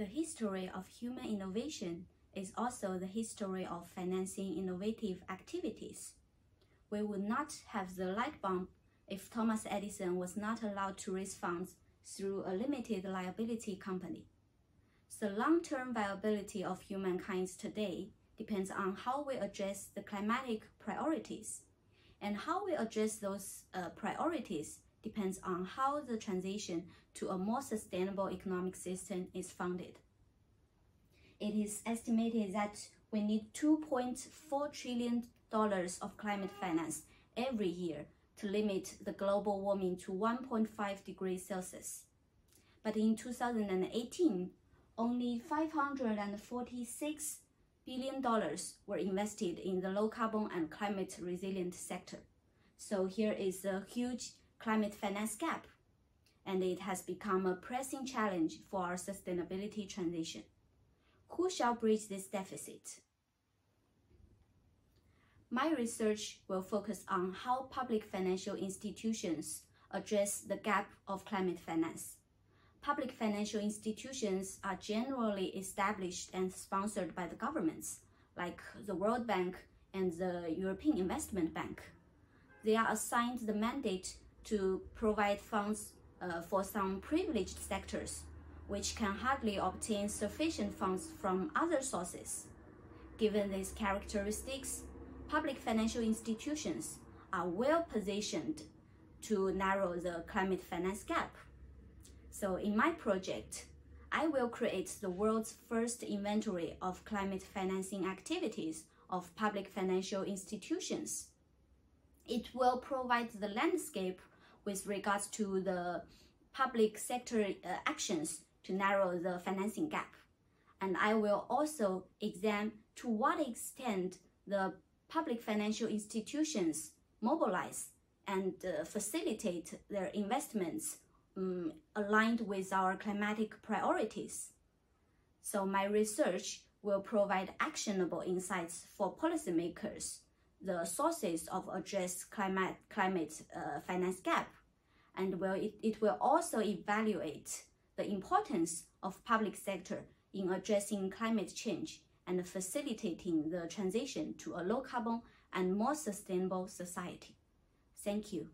The history of human innovation is also the history of financing innovative activities. We would not have the light bulb if Thomas Edison was not allowed to raise funds through a limited liability company. The long-term viability of humankind today depends on how we address the climatic priorities, and how we address those priorities depends on how the transition to a more sustainable economic system is funded. It is estimated that we need $2.4 trillion of climate finance every year to limit the global warming to 1.5 degrees Celsius. But in 2018, only $546 billion were invested in the low carbon and climate resilient sector. So here is a huge climate finance gap, and it has become a pressing challenge for our sustainability transition. Who shall bridge this deficit? My research will focus on how public financial institutions address the gap of climate finance. Public financial institutions are generally established and sponsored by the governments, like the World Bank and the European Investment Bank. They are assigned the mandate to provide funds for some privileged sectors, which can hardly obtain sufficient funds from other sources. Given these characteristics, public financial institutions are well positioned to narrow the climate finance gap. So in my project, I will create the world's first inventory of climate financing activities of public financial institutions. It will provide the landscape with regards to the public sector actions to narrow the financing gap. And I will also examine to what extent the public financial institutions mobilize and facilitate their investments aligned with our climatic priorities. So my research will provide actionable insights for policymakers, the sources of address climate finance gap, and it will also evaluate the importance of public sector in addressing climate change and facilitating the transition to a low carbon and more sustainable society. Thank you.